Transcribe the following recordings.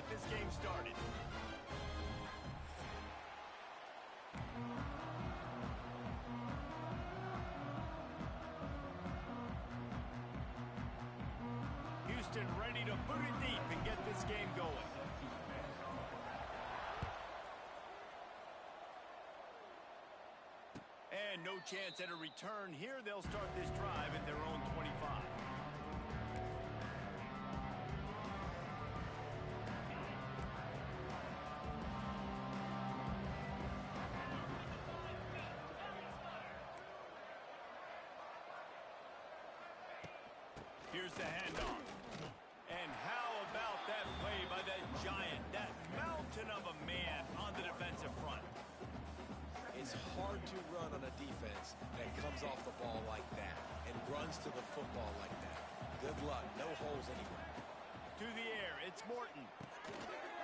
this game started. Houston ready to boot it deep and get this game going. And no chance at a return here. They'll start this drive at their own 25. Here's the handoff. And how about that play by that giant, that mountain of a man on the defensive front? It's hard to run on a defense that comes off the ball like that and runs to the football like that. Good luck. No holes anywhere. To the air, it's Morton.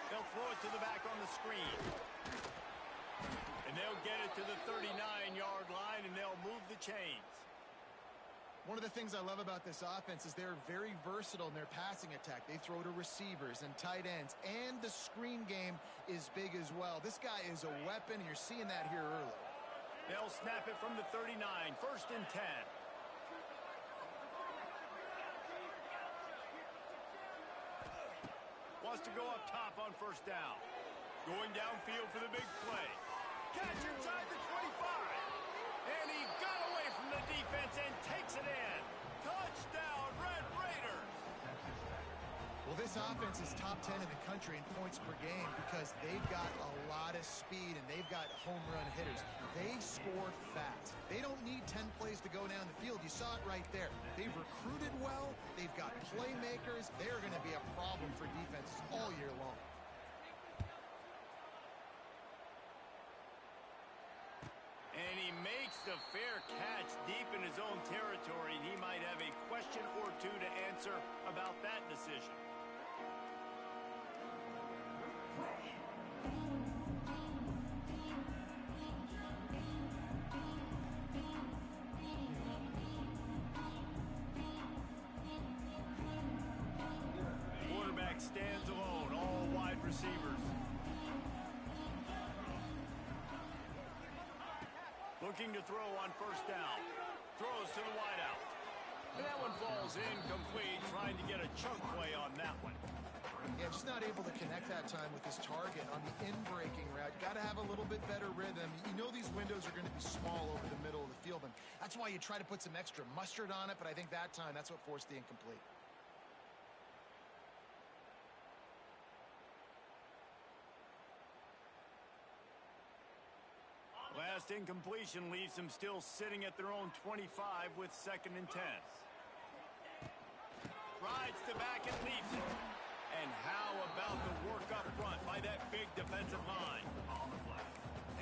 They'll throw it to the back on the screen. And they'll get it to the 39-yard line, and they'll move the chains. One of the things I love about this offense is they're very versatile in their passing attack. They throw to receivers and tight ends, and the screen game is big as well. This guy is a weapon, and you're seeing that here early. They'll snap it from the 39, 1st and 10. Wants to go up top on 1st down. Going downfield for the big play. Catch inside the 25. And he got away from the defense and takes it in. Touchdown, Red Raiders. Well, this offense is top 10 in the country in points per game because they've got a lot of speed and they've got home run hitters. They score fast. They don't need 10 plays to go down the field. You saw it right there. They've recruited well. They've got playmakers. They're going to be a problem for defenses all year long. And he makes the fair catch deep in his own territory. He might have a question or two to answer about that decision. Quarterback stands alone, all wide receivers. Looking to throw on 1st down. Throws to the wideout. And that one falls incomplete, trying to get a chunk play on that one. Yeah, just not able to connect that time with his target on the in-breaking route. You got to have a little bit better rhythm. You know these windows are going to be small over the middle of the field, and that's why you try to put some extra mustard on it, but I think that time that's what forced the incomplete. Last incompletion leaves them still sitting at their own 25 with 2nd and 10. Rides to back and leaves it. And how about the work up front by that big defensive line?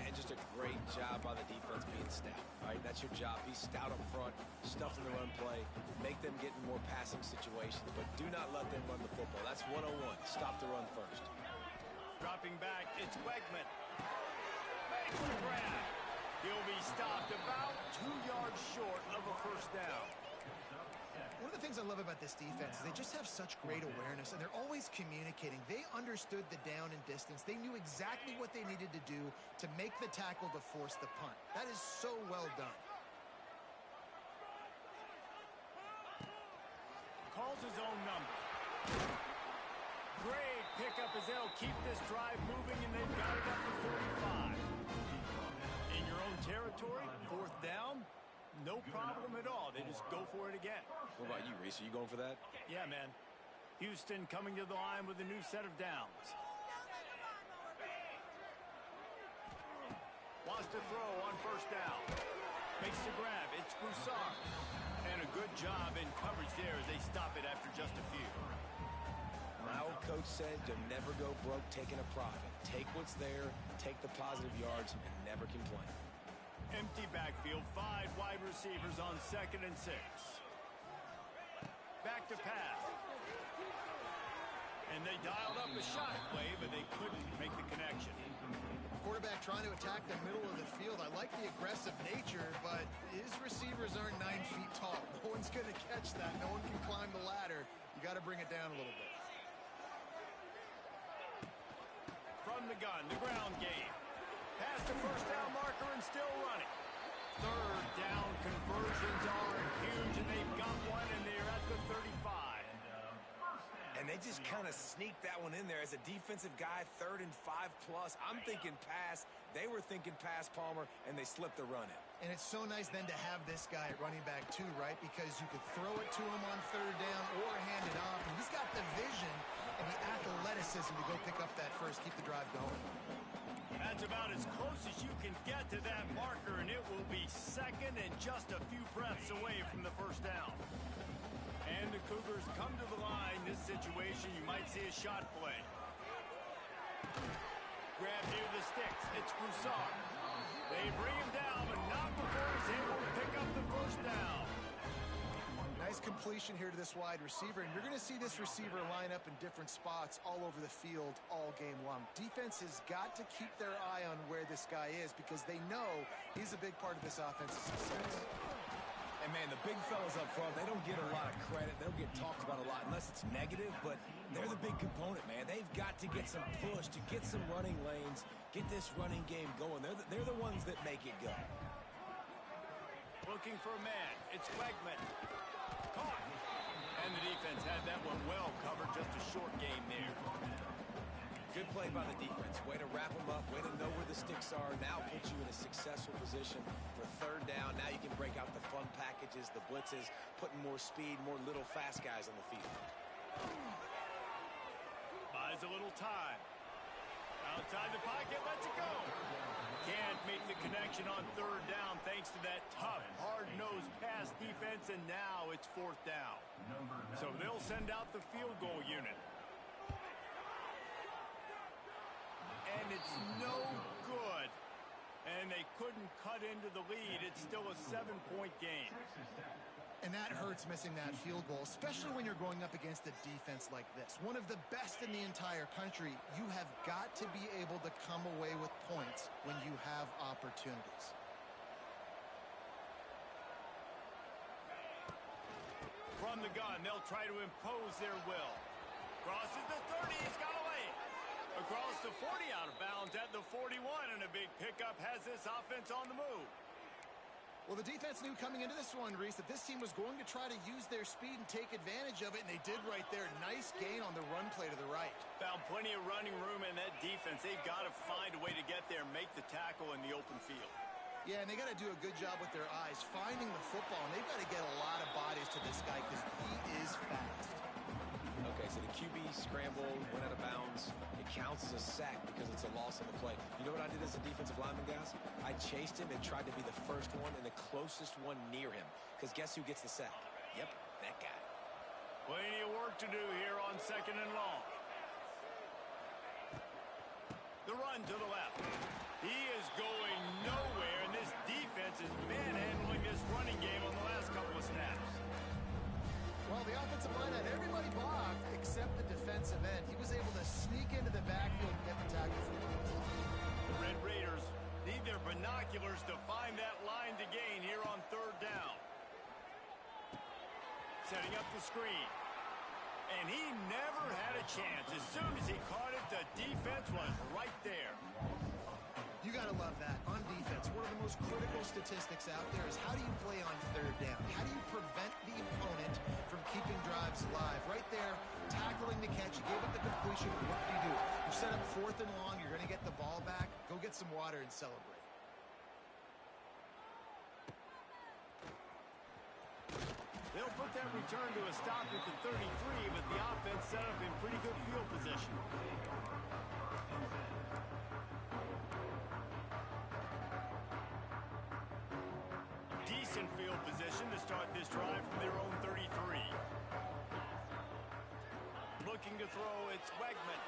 And just a great job by the defense being stout. All right, that's your job. Be stout up front, stuff in the run play, make them get in more passing situations, but do not let them run the football. That's 101. Stop the run first. Dropping back, it's Wegman. Makes the grab. He'll be stopped about 2 yards short of a 1st down. One of the things I love about this defense is they just have such great awareness, and they're always communicating. They understood the down and distance. They knew exactly what they needed to do to make the tackle to force the punt. That is so well done. Calls his own number. Great pickup as they'll keep this drive moving, and they've got it up to 45. In your own territory, 4th down, no problem at all. They just go for it again. What about you, Reese? Are you going for that? Yeah, man. Houston coming to the line with a new set of downs. Wants to throw on 1st down. Makes the grab. It's Broussard. And a good job in coverage there as they stop it after just a few. My old coach said you'll never go broke taking a profit. Take what's there, take the positive yards, and never complain. Empty backfield, 5 wide receivers on 2nd and 6. Back to pass. And they dialed up a shot play, but they couldn't make the connection. Quarterback trying to attack the middle of the field. I like the aggressive nature, but his receivers aren't 9 feet tall. No one's going to catch that. No one can climb the ladder. You got to bring it down a little bit. from the gun, the ground game. Past the first down marker and still running. Third down conversions are huge, and they've got one, and they're at the 35. And they just kind of sneaked that one in there as a defensive guy, 3rd and 5+. I'm thinking pass. They were thinking pass, Palmer, and they slipped the run in. And it's so nice then to have this guy at running back too, right? Because you could throw it to him on 3rd down or hand it off. And he's got the vision and the athleticism to go pick up that first, keep the drive going. That's about as close as you can get to that marker, and it will be second and just a few breaths away from the first down. And the Cougars come to the line. This situation, you might see a shot play. Grab near the sticks. It's Broussard. They bring him down, but not before he's able to pick up the first down. Nice completion here to this wide receiver, and you're going to see this receiver line up in different spots all over the field all game long. Defense has got to keep their eye on where this guy is because they know he's a big part of this offense's success. And, man, the big fellas up front, they don't get a lot of credit. They don't get talked about a lot unless it's negative, but they're the big component, man. They've got to get some push, to get some running lanes, get this running game going. They're the ones that make it go. Looking for a man. It's Wegman. Caught. And the defense had that one well covered. Just a short game there. Good play by the defense. Way to wrap them up. Way to know where the sticks are. Now puts you in a successful position for 3rd down. Now you can break out the fun packages, the blitzes, putting more speed, more little fast guys on the field. Buys a little time. Outside the pocket, lets it go. Can't make the connection on 3rd down thanks to that tough, hard-nosed pass defense, and now it's 4th down. So they'll send out the field goal unit. And it's no good. And they couldn't cut into the lead. It's still a 7-point game. And that hurts missing that field goal, especially when you're going up against a defense like this. One of the best in the entire country. You have got to be able to come away with points when you have opportunities. From the gun, they'll try to impose their will. Crosses the 30, he's got away. Across the 40, out of bounds at the 41, and a big pickup has this offense on the move. Well, the defense knew coming into this one, Reese, that this team was going to try to use their speed and take advantage of it, and they did right there. Nice gain on the run play to the right. Found plenty of running room in that defense. They've got to find a way to get there and make the tackle in the open field. Yeah, and they got to do a good job with their eyes, finding the football, and they've got to get a lot of bodies to this guy because he is fast. Okay, so the QB scrambled, went out of bounds. It counts as a sack because it's a loss on the play. You know what I did as a defensive lineman, guys? I chased him and tried to be the first one and the closest one near him. Because guess who gets the sack? Yep, that guy. Plenty of work to do here on 2nd and long. The run to the left. He is going nowhere, and this defense is manhandling this running game on the last couple of snaps. Well, the offensive line had everybody blocked except the defensive end. He was able to sneak into the backfield and get the tackle for the ball. The Red Raiders need their binoculars to find that line to gain here on 3rd down. Setting up the screen. And he never had a chance. As soon as he caught it, the defense was right there. You got to love that. On defense, one of the most critical statistics out there is how do you play on 3rd down? How do you prevent the opponent from keeping drives alive? Right there, tackling the catch. You gave up the completion. What do? You set up 4th and long. You're going to get the ball back. Go get some water and celebrate. They'll put that return to a stop at the 33, but the offense set up in pretty good field position. Decent field position to start this drive from their own 33. Looking to throw, it's Wegman.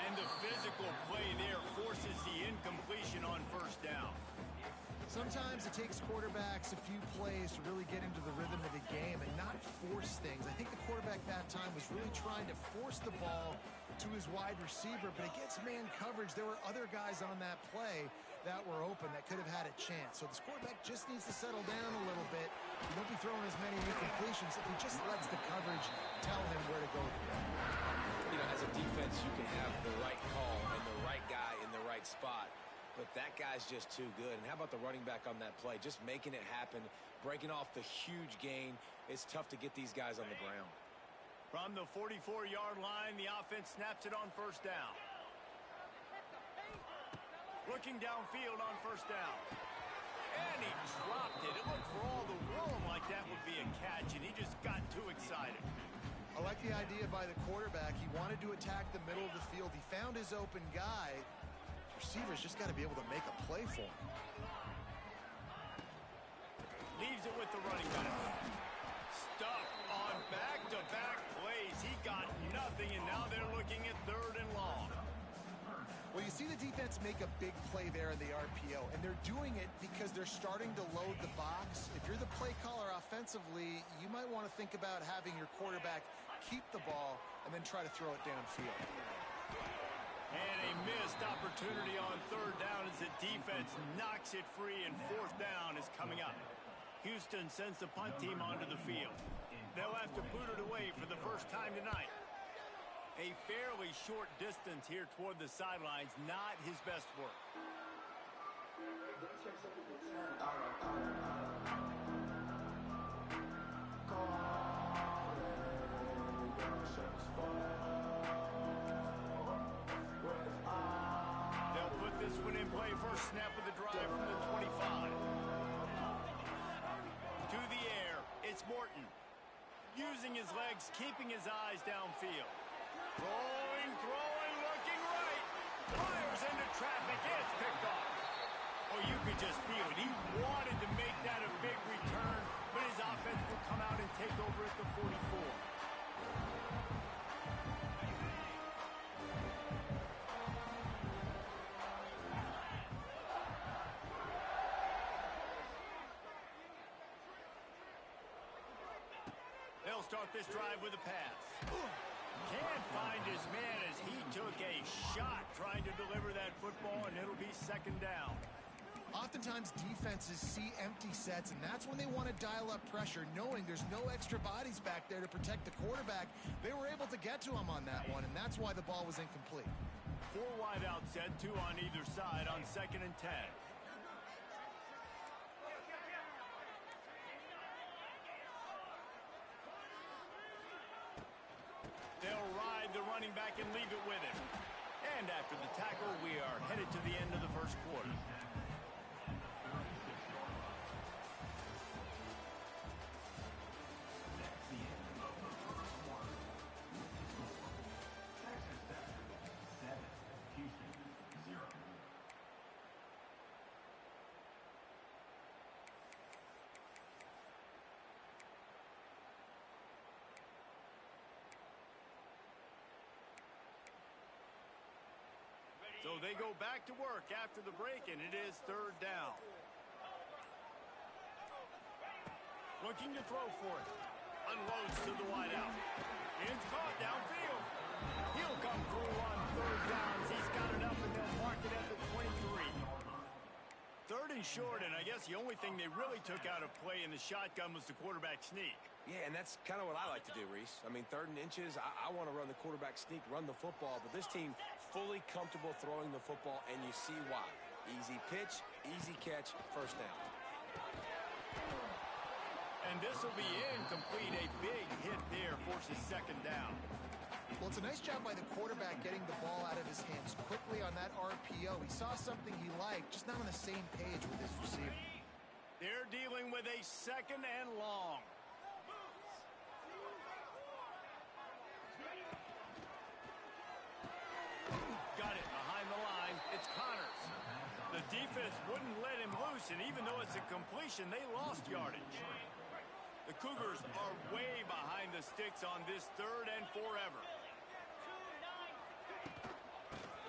And the physical play there forces the incompletion on 1st down. Sometimes it takes quarterbacks a few plays to really get into the rhythm of the game and not force things. I think the quarterback that time was really trying to force the ball to his wide receiver, but against man coverage, there were other guys on that play that were open that could have had a chance. So this quarterback just needs to settle down a little bit. He won't be throwing as many incompletions if he just lets the coverage tell him where to go. You know, as a a defense, you can have the right call and the right guy in the right spot. But that guy's just too good. And how about the running back on that play? Just making it happen, breaking off the huge gain. It's tough to get these guys on the ground. From the 44-yard line, the offense snaps it on first down. Looking downfield on first down. And he dropped it. It looked for all the world like that would be a catch, and he just got too excited. I like the idea by the quarterback. He wanted to attack the middle of the field. He found his open guy. Receivers just got to be able to make a play for him. Leaves it with the running back. Stuff on back-to-back plays. He got nothing, and now they're looking at third and long. Well, you see the defense make a big play there in the RPO, and they're doing it because they're starting to load the box. If you're the play caller offensively, you might want to think about having your quarterback keep the ball and then try to throw it downfield. And a missed opportunity on third down as the defense knocks it free, and fourth down is coming up. Houston sends the punt team onto the field. They'll have to boot it away for the first time tonight. A fairly short distance here toward the sidelines, not his best work. They'll put this one in play. First snap of the drive from the 25. To the air, it's Morton. Using his legs, keeping his eyes downfield. Throwing, looking right. Fires into traffic. It's picked off. Oh, you could just feel it. He wanted to make that a big return, but his offense will come out and take over at the 44. They'll start this drive with a pass. Can't find his man as he took a shot trying to deliver that football, and it'll be second down. Oftentimes defenses see empty sets, and that's when they want to dial up pressure, knowing there's no extra bodies back there to protect the quarterback. They were able to get to him on that one, and that's why the ball was incomplete. 4 wide out set, 2 on either side on 2nd and 10. They'll ride the running back and leave it with him. And after the tackle, we are headed to the end of the first quarter. So they go back to work after the break, and it is third down. Looking to throw for it. Unloads to the wide out. It's caught downfield. He'll come through on third downs. He's got it up, and they'll mark it at the 23. Third and short, and I guess the only thing they really took out of play in the shotgun was the quarterback sneak. Yeah, and that's kind of what I like to do, Reese. I mean, 3rd and inches, I want to run the quarterback sneak, run the football, but this team fully comfortable throwing the football, and you see why. Easy pitch, easy catch, first down. And this will be incomplete. A big hit there forces second down. Well, it's a nice job by the quarterback getting the ball out of his hands quickly on that RPO. He saw something he liked, just not on the same page with his receiver. They're dealing with a 2nd and long. Got it behind the line. It's Connors. The defense wouldn't let him loose, and even though it's a completion, they lost yardage. The Cougars are way behind the sticks on this 3rd and forever.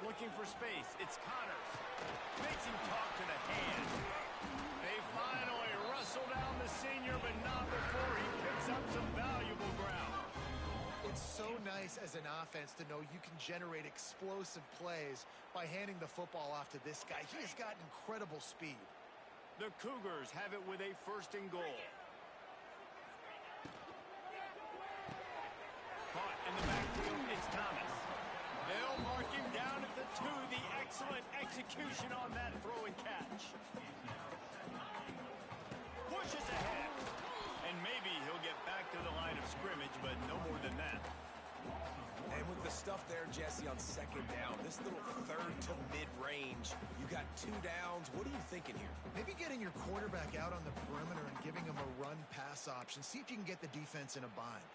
Looking for space. It's Connors. Makes him talk to the hand. They finally wrestle down the senior, but not before he picks up some valuable ground. It's so nice as an offense to know you can generate explosive plays by handing the football off to this guy. He has got incredible speed. The Cougars have it with a 1st and goal. Caught in the backfield, it's Thomas. to the excellent execution on that throw and catch. Pushes ahead. And maybe he'll get back to the line of scrimmage, but no more than that. And with the stuff there, Jesse, on second down, this little third to mid-range, you got 2 downs. What are you thinking here? Maybe getting your quarterback out on the perimeter and giving him a run-pass option. See if you can get the defense in a bind.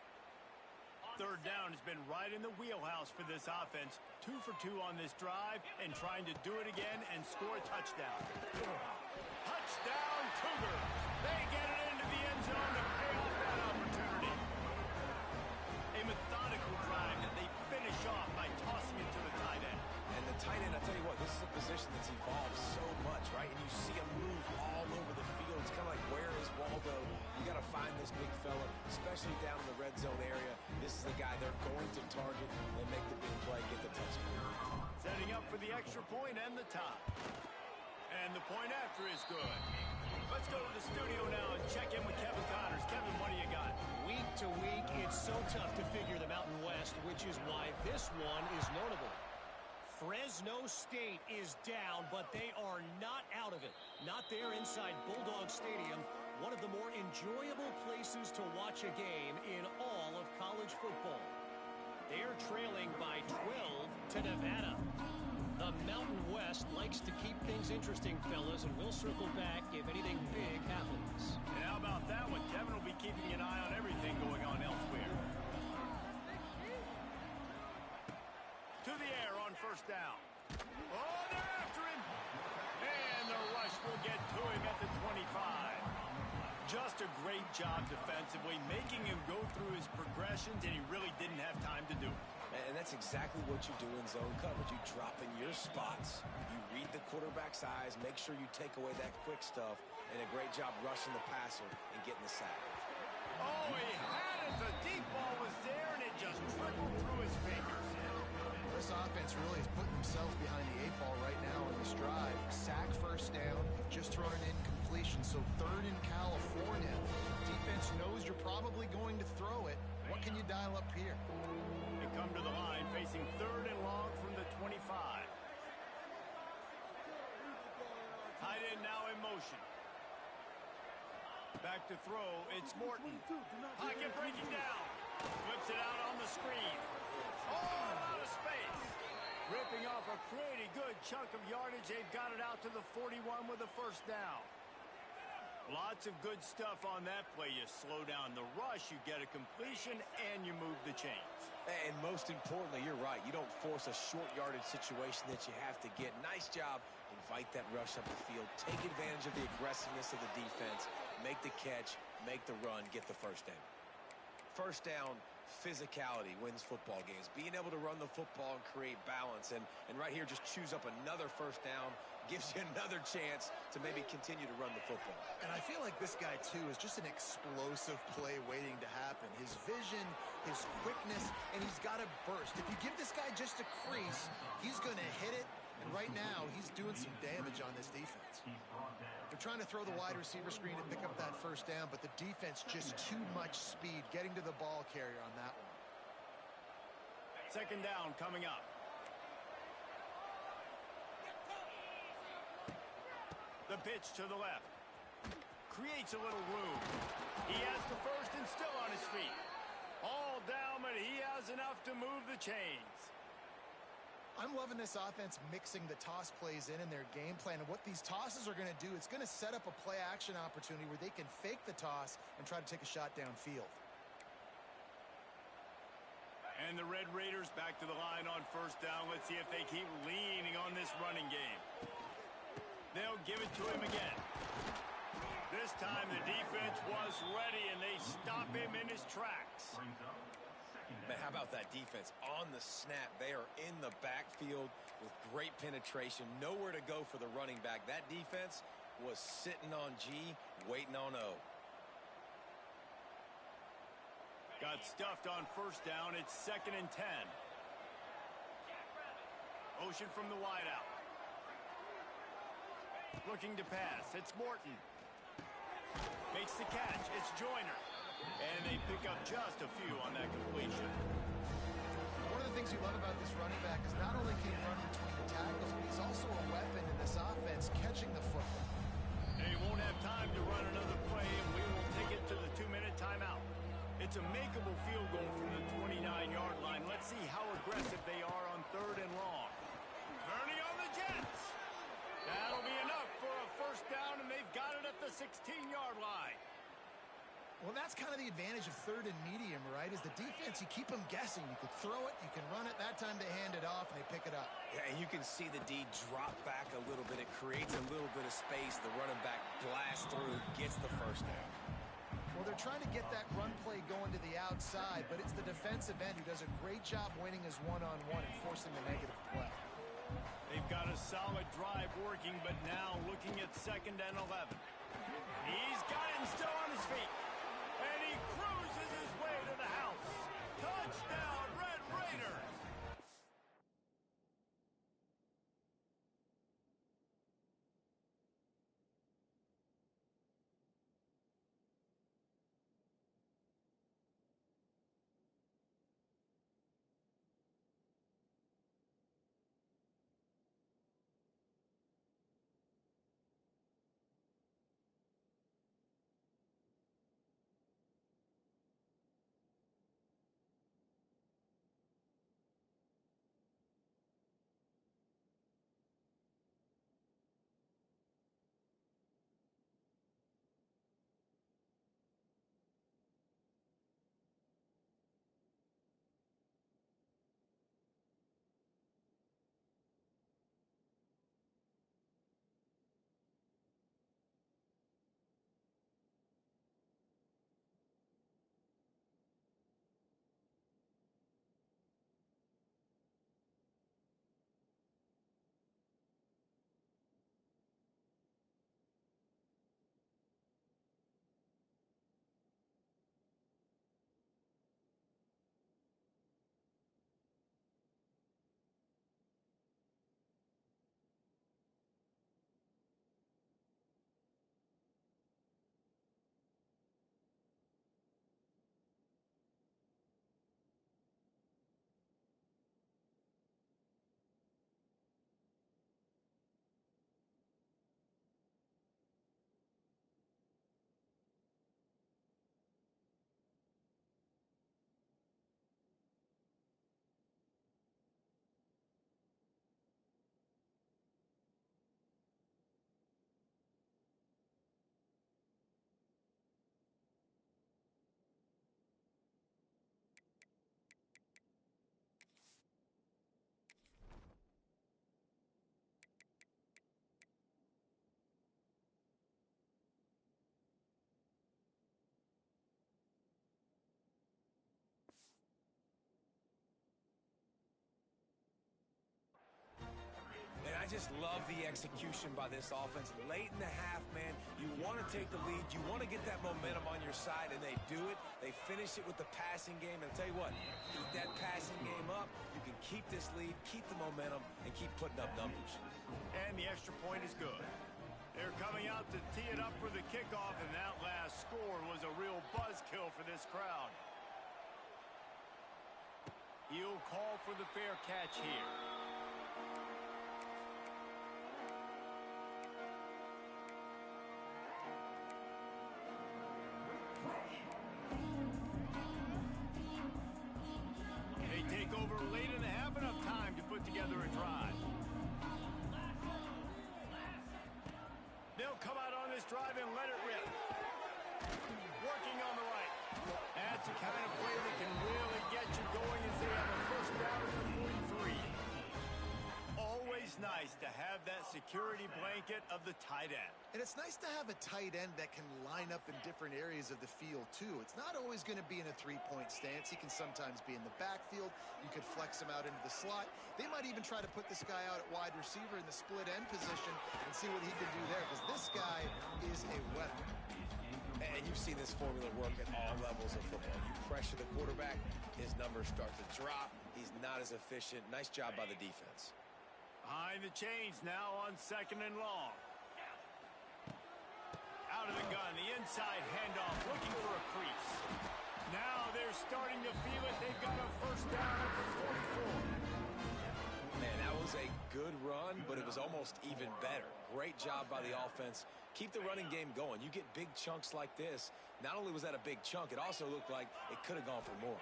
Third down has been right in the wheelhouse for this offense. 2 for 2 on this drive and trying to do it again and score a touchdown. Touchdown, Cougars. They get it into the end zone to pay off that opportunity. A methodical drive that they finish off by tossing it to the tight end. And the tight end, I tell you what, this is a position that's evolved so much, right? And you see him move all over the field. It's kind of like, where is Waldo? You got to find this big fella, especially down in the red zone area. This is the guy they're going to target and make the big play, get the touchdown. Setting up for the extra point and the top. And the point after is good. Let's go to the studio now and check in with Kevin Connors. Kevin, what do you got? Week to week, it's so tough to figure the Mountain West, which is why this one is notable. Fresno State is down, but they are not out of it. Not there inside Bulldog Stadium, one of the more enjoyable places to watch a game in all of college football. They're trailing by 12 to Nevada. The Mountain West likes to keep things interesting, fellas, and we'll circle back if anything big happens. And how about that one? Kevin will be keeping an eye on everything going on elsewhere. To the air on first down. Oh, they're after him. And the rush will get to him at the 25. Just a great job defensively, making him go through his progressions, and he really didn't have time to do it. And that's exactly what you do in zone coverage. You drop in your spots, you read the quarterback's eyes, make sure you take away that quick stuff, and a great job rushing the passer and getting the sack. Oh, he had it. The deep ball was there, and it just trickled through his fingers. This offense really is putting themselves behind the 8 ball right now in this drive. Sack first down, just thrown an incompletion, so third in California. Defense knows you're probably going to throw it. What can you dial up here? They come to the line facing third and long from the 25. Tight end now in motion. Back to throw, it's Morton. Pocket breaking down. Flips it out on the screen. All out of space. Ripping off a pretty good chunk of yardage. They've got it out to the 41 with a first down. Lots of good stuff on that play. You slow down the rush, you get a completion, and you move the chains. And most importantly, you're right. You don't force a short yardage situation that you have to get. Nice job. Invite that rush up the field. Take advantage of the aggressiveness of the defense. Make the catch. Make the run. Get the first down. First down, physicality wins football games. Being able to run the football and create balance. And right here, just choose up another first down. Gives you another chance to maybe continue to run the football. And I feel like this guy, too, is just an explosive play waiting to happen. His vision, his quickness, and he's got to burst. If you give this guy just a crease, he's going to hit it. And right now, he's doing some damage on this defense. They're trying to throw the wide receiver screen to pick up that first down, but the defense just too much speed getting to the ball carrier on that one. Second down coming up. The pitch to the left. Creates a little room. He has the first and still on his feet. All down, but he has enough to move the chains. I'm loving this offense mixing the toss plays in their game plan. And what these tosses are going to do, it's going to set up a play-action opportunity where they can fake the toss and try to take a shot downfield. And the Red Raiders back to the line on first down. Let's see if they keep leaning on this running game. They'll give it to him again. This time the defense was ready, and they stop him in his tracks. Man, how about that defense? On the snap, they are in the backfield with great penetration. Nowhere to go for the running back. That defense was sitting on G, waiting on O. Got stuffed on first down. It's 2nd and 10. Motion from the wideout. Looking to pass. It's Morton. Makes the catch. It's Joyner. And they pick up just a few on that completion. One of the things you love about this running back is not only can he run between the tackles, but he's also a weapon in this offense catching the football. They won't have time to run another play, and we will take it to the 2-minute timeout. It's a makeable field goal from the 29-yard line. Let's see how aggressive they are on 3rd and long. Turning on the Jets. That'll be enough for a first down, and they've got it at the 16-yard line. Well, that's kind of the advantage of 3rd and medium, right? Is the defense, you keep them guessing. You could throw it, you can run it. That time they hand it off, and they pick it up. Yeah, and you can see the D drop back a little bit. It creates a little bit of space. The running back blasts through, gets the first down. Well, they're trying to get that run play going to the outside, but it's the defensive end who does a great job winning his one-on-one and forcing the negative play. They've got a solid drive working, but now looking at 2nd and 11. He's got him still on his feet. And he cruises his way to the house. Touchdown, Red Raiders! Just love the execution by this offense. Late in the half, man, you want to take the lead. You want to get that momentum on your side, and they do it. They finish it with the passing game. And I'll tell you what, keep that passing game up. You can keep this lead, keep the momentum, and keep putting up numbers. And the extra point is good. They're coming out to tee it up for the kickoff, and that last score was a real buzzkill for this crowd. He'll call for the fair catch here. They take over late in the half, enough time to put together a drive. They'll come out on this drive and let it rip. Working on the right. That's the kind of play that can really get you going as they have a first down at the 43. Always nice to have that security blanket of the tight end. And it's nice to have a tight end that can line up in different areas of the field, too. It's not always going to be in a three-point stance. He can sometimes be in the backfield. You could flex him out into the slot. They might even try to put this guy out at wide receiver in the split end position and see what he can do there, because this guy is a weapon. And you've seen this formula work at all levels of football. You pressure the quarterback, his numbers start to drop. He's not as efficient. Nice job by the defense. Behind the chains now on 2nd and long. Out of the gun, the inside handoff, looking for a crease. Now they're starting to feel it. They've got a first down at the 44. Man, that was a good run, but it was almost even better. Great job by the offense. Keep the running game going. You get big chunks like this. Not only was that a big chunk, it also looked like it could have gone for more.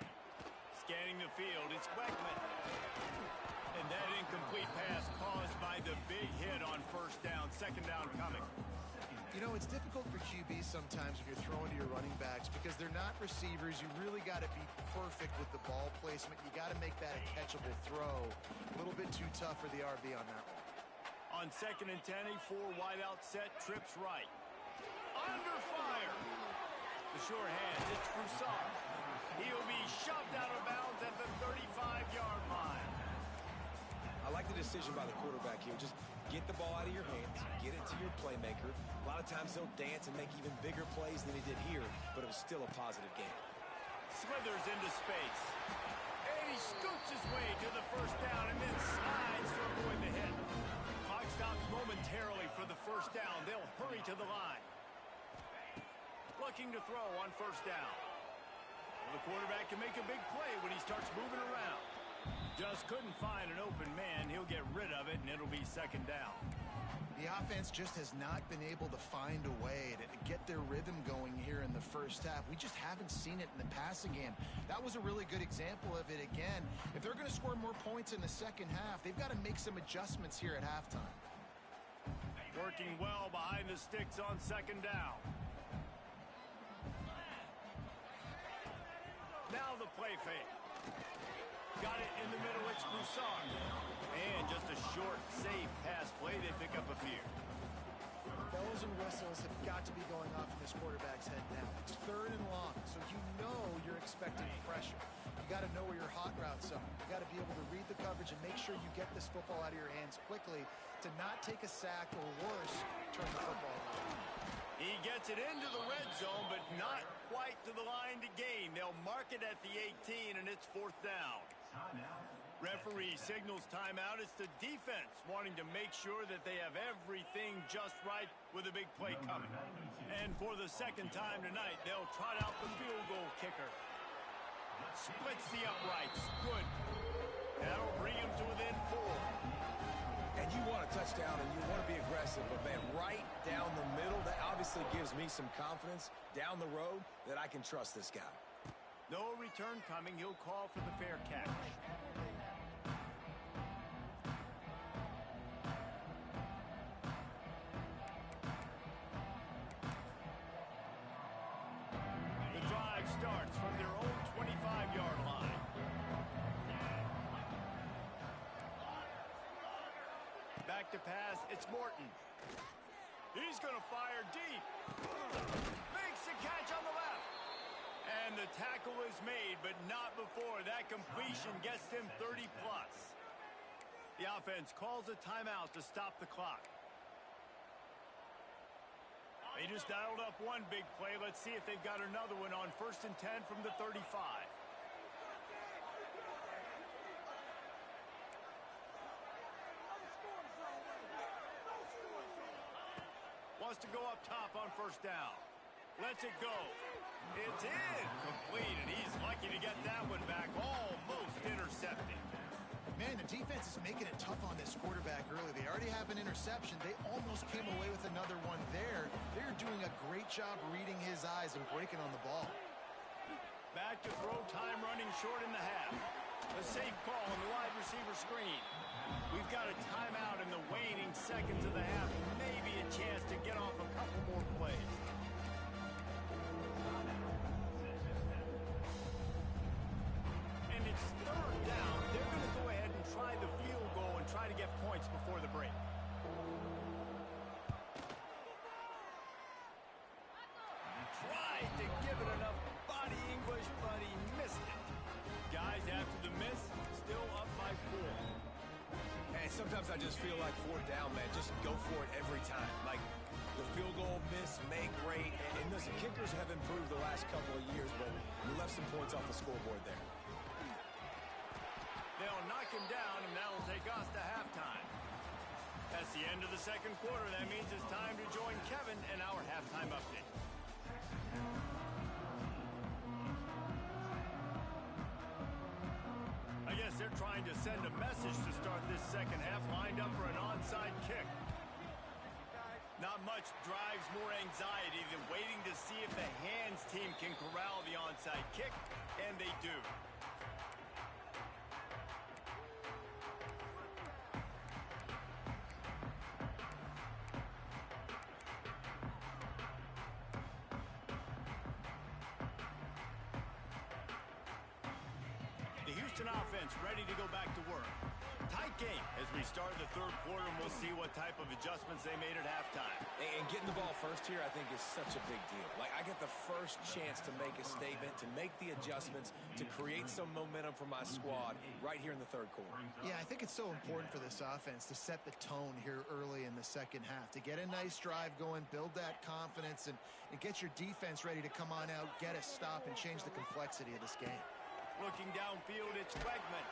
Scanning the field, it's Weckman. And that incomplete pass caused by the big hit on first down. Second down coming. You know, it's difficult for QBs sometimes when you're throwing to your running backs because they're not receivers. You really got to be perfect with the ball placement. You got to make that a catchable throw. A little bit too tough for the RB on that one. On 2nd and 10, a 4-wide-out set, trips right. Under fire. The sure hands, it's Broussard. He'll be shoved out of bounds at the 35-yard line. I like the decision by the quarterback here. Just get the ball out of your hands, get it to your playmaker. A lot of times they'll dance and make even bigger plays than he did here, but it was still a positive game. Slithers into space. And he scoops his way to the first down and then slides to avoid the hit. Clock stops momentarily for the first down. They'll hurry to the line. Looking to throw on first down. Well, the quarterback can make a big play when he starts moving around. Just couldn't find an open man. He'll get rid of it, and it'll be second down. The offense just has not been able to find a way to get their rhythm going here in the first half. We just haven't seen it in the passing game. That was a really good example of it again. If they're going to score more points in the second half, they've got to make some adjustments here at halftime. Working well behind the sticks on second down. Now the play fake. Got it in the middle, it's Broussard. And just a short, safe pass play. They pick up a few. Bells and whistles have got to be going off in this quarterback's head now. It's 3rd and long, so you know you're expecting pressure. You got to know where your hot routes are. You got to be able to read the coverage and make sure you get this football out of your hands quickly to not take a sack or worse, turn the football around. He gets it into the red zone, but not quite to the line to gain. They'll mark it at the 18, and it's 4th down. Referee signals timeout. It's the defense wanting to make sure that they have everything just right with a big play coming. And for the second time tonight, they'll trot out the field goal kicker. Splits the uprights. Good. That'll bring him to within 4. And you want a touchdown and you want to be aggressive, but man, right down the middle, that obviously gives me some confidence down the road that I can trust this guy. No return coming. He'll call for the fair catch. The drive starts from their own 25-yard line. Back to pass. It's Morton. He's going to fire deep. Makes the catch on the left. And the tackle is made, but not before. That completion gets him 30-plus. The offense calls a timeout to stop the clock. They just dialed up one big play. Let's see if they've got another one on 1st and 10 from the 35. Wants to go up top on first down. Lets it go. It's in. Complete, and he's lucky to get that one back. Almost intercepted. Man, the defense is making it tough on this quarterback early. They already have an interception. They almost came away with another one there. They're doing a great job reading his eyes and breaking on the ball. Back to throw time running short in the half. A safe call on the wide receiver screen. We've got a timeout in the waning seconds of the half. Maybe a chance to get off a couple more plays. And it's 3rd down. They're going to go ahead and try the field goal and try to get points before the break. Tried to give it enough body English, but he missed it. Guys, after the miss, still up by 4. And sometimes I just feel like 4th down, man. Just go for it every time. Like the field goal miss, make great. And listen, kickers have improved the last couple of years, but we left some points off the scoreboard there. They'll knock him down, and that'll take us to halftime. That's the end of the second quarter. That means it's time to join Kevin in our halftime update. they're trying to send a message to start this second half, lined up for an onside kick. Not much drives more anxiety than waiting to see if the hands team can corral the onside kick, and they do. The Houston offense ready to go back to work. Tight game as we start the third quarter, and we'll see what type of adjustments they made at halftime. And getting the ball first here, I think, is such a big deal. Like, I get the first chance to make a statement, to make the adjustments, to create some momentum for my squad right here in the third quarter. Yeah, I think it's so important for this offense to set the tone here early in the second half, to get a nice drive going, build that confidence, and get your defense ready to come on out, get a stop, and change the complexity of this game. Looking downfield, it's Wegman.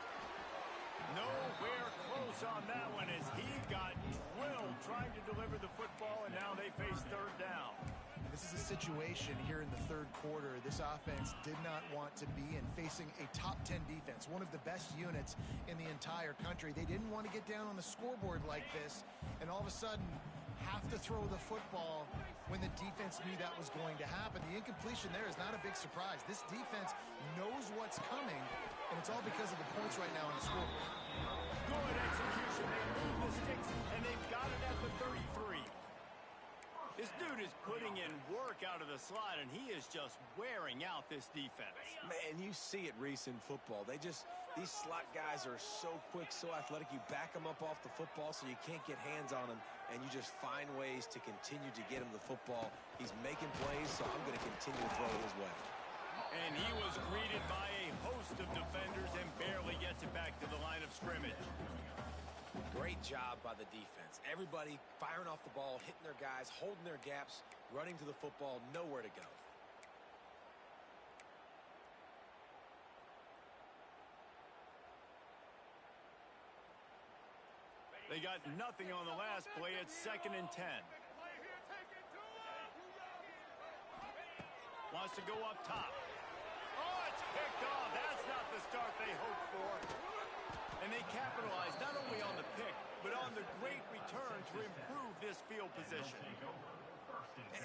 Nowhere close on that one as he got drilled trying to deliver the football, and now they face third down. This is a situation here in the third quarter this offense did not want to be in, facing a top 10 defense, one of the best units in the entire country. They didn't want to get down on the scoreboard like this and all of a sudden have to throw the football when the defense knew that was going to happen. The incompletion there is not a big surprise. This defense knows what's coming, and it's all because of the points right now on the scoreboard. Good execution. They move the sticks, and they've got it at the 33. This dude is putting in work out of the slot, and he is just wearing out this defense. Man, you see it, Reese, in football. These slot guys are so quick, so athletic. You back them up off the football so you can't get hands on them, and you just find ways to continue to get him the football. He's making plays, so I'm going to continue to throw it his way. And he was greeted by a host of defenders and barely gets it back to the line of scrimmage. Great job by the defense. Everybody firing off the ball, hitting their guys, holding their gaps, running to the football, nowhere to go. They got nothing on the last play. It's 2nd and 10. Wants to go up top. Oh, it's picked off. That's not the start they hoped for. And they capitalized not only on the pick, but on the great return to improve this field position.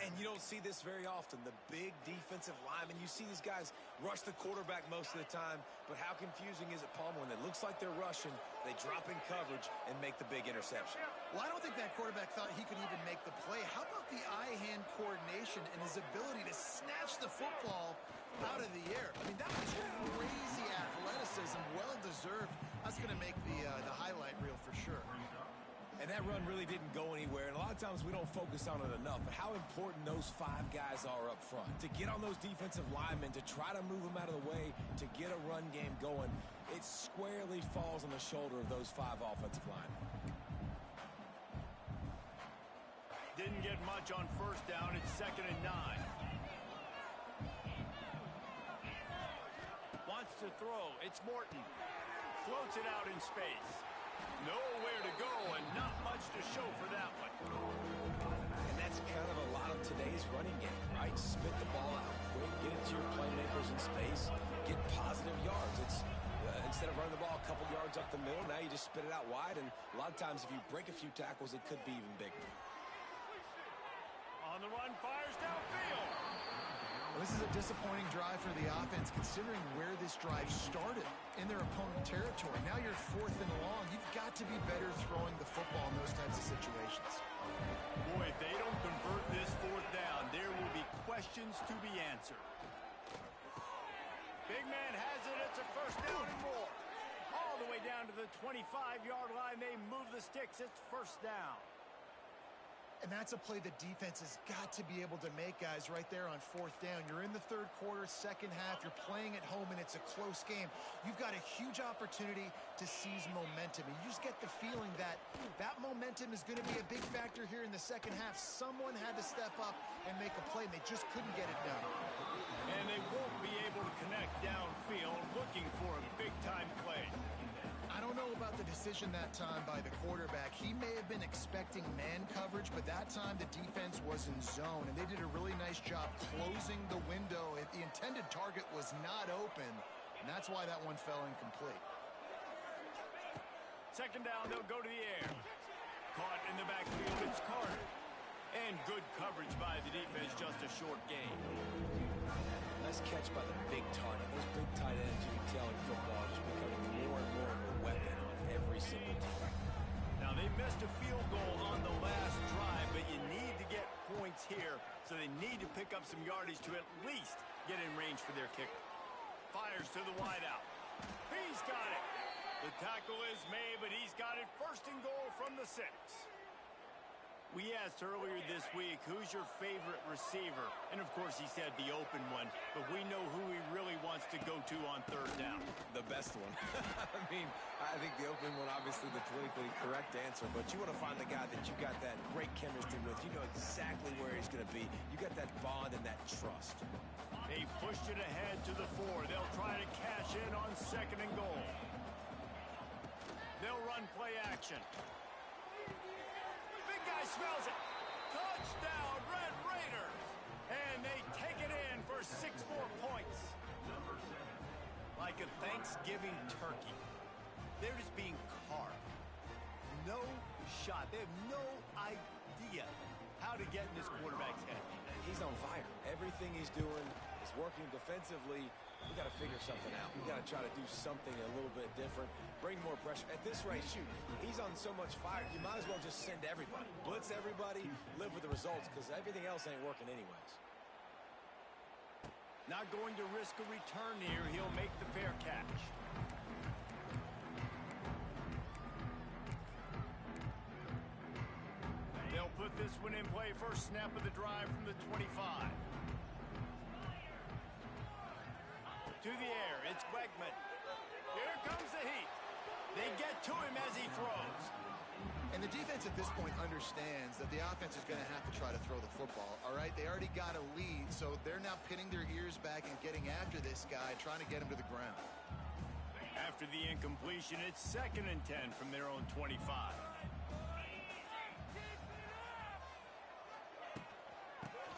And you don't see this very often. The big defensive linemen, you see these guys rush the quarterback most of the time, but how confusing is it, Palmer, when it looks like they're rushing, they drop in coverage and make the big interception? Well, I don't think that quarterback thought he could even make the play. How about the eye-hand coordination and his ability to snatch the football out of the air? I mean, that was crazy athleticism, well-deserved. That's going to make the highlight reel for sure. And that run really didn't go anywhere, and a lot of times we don't focus on it enough, but how important those 5 guys are up front. To get on those defensive linemen, to try to move them out of the way, to get a run game going, it squarely falls on the shoulder of those 5 offensive linemen. Didn't get much on first down. It's 2nd and 9. Wants to throw. It's Morton. Floats it out in space. Nowhere to go and not much to show for that one. And that's kind of a lot of today's running game, right? Spit the ball out quick, get it to your playmakers in space, get positive yards. It's instead of running the ball a couple yards up the middle, now you just spit it out wide, and a lot of times if you break a few tackles, it could be even bigger. On the run, fires downfield. Well, this is a disappointing drive for the offense, considering where this drive started in their opponent territory. Now you're 4th and long. You've got to be better throwing the football in those types of situations. Boy, if they don't convert this 4th down, there will be questions to be answered. Big man has it. It's a 1st down and more. All the way down to the 25-yard line. They move the sticks. It's 1st down. And that's a play the defense has got to be able to make, guys, right there on 4th down. You're in the third quarter, second half. You're playing at home, and it's a close game. You've got a huge opportunity to seize momentum. And you just get the feeling that that momentum is going to be a big factor here in the second half. Someone had to step up and make a play, and they just couldn't get it done. And they won't be able to connect downfield, looking for a big-time play. I don't know about the decision that time by the quarterback. He may have been expecting man coverage, but that time the defense was in zone, and they did a really nice job closing the window. The intended target was not open, and that's why that one fell incomplete. Second down, they'll go to the air. Caught in the backfield, it's Carter. And good coverage by the defense, just a short gain. Nice catch by the big target. Those big tight ends, you can tell in football, are just becoming more and more of a weapon on every single team. Now, they missed a field goal on the last drive, but you need to get points here, so they need to pick up some yardage to at least get in range for their kicker. Fires to the wideout. He's got it. The tackle is made, but he's got it first and goal from the 6. We asked earlier this week, who's your favorite receiver? And, of course, he said the open one, but we know who he really wants to go to on third down. The best one. I mean, I think the open one, obviously the politically correct answer, but you want to find the guy that you got that great chemistry with. You know exactly where he's going to be. You got that bond and that trust. They pushed it ahead to the 4. They'll try to cash in on second and goal. They'll run play action. Big guy smells it. Touchdown, Red Raiders. And they take it in for 6 more points. Like a Thanksgiving turkey. They're just being carved. No shot. They have no idea how to get in this quarterback's head. He's on fire. Everything he's doing is working defensively. We got to figure something out. We got to try to do something a little bit different. Bring more pressure. At this rate, shoot, he's on so much fire, you might as well just send everybody. Blitz everybody, live with the results, because everything else ain't working anyways. Not going to risk a return here. He'll make the fair catch. They'll put this one in play. First snap of the drive from the 25. To the air, it's Wegman. Here comes the heat. They get to him as he throws. And the defense at this point understands that the offense is going to have to try to throw the football, all right? They already got a lead, so they're now pinning their ears back and getting after this guy, trying to get him to the ground. After the incompletion, it's 2nd and 10 from their own 25.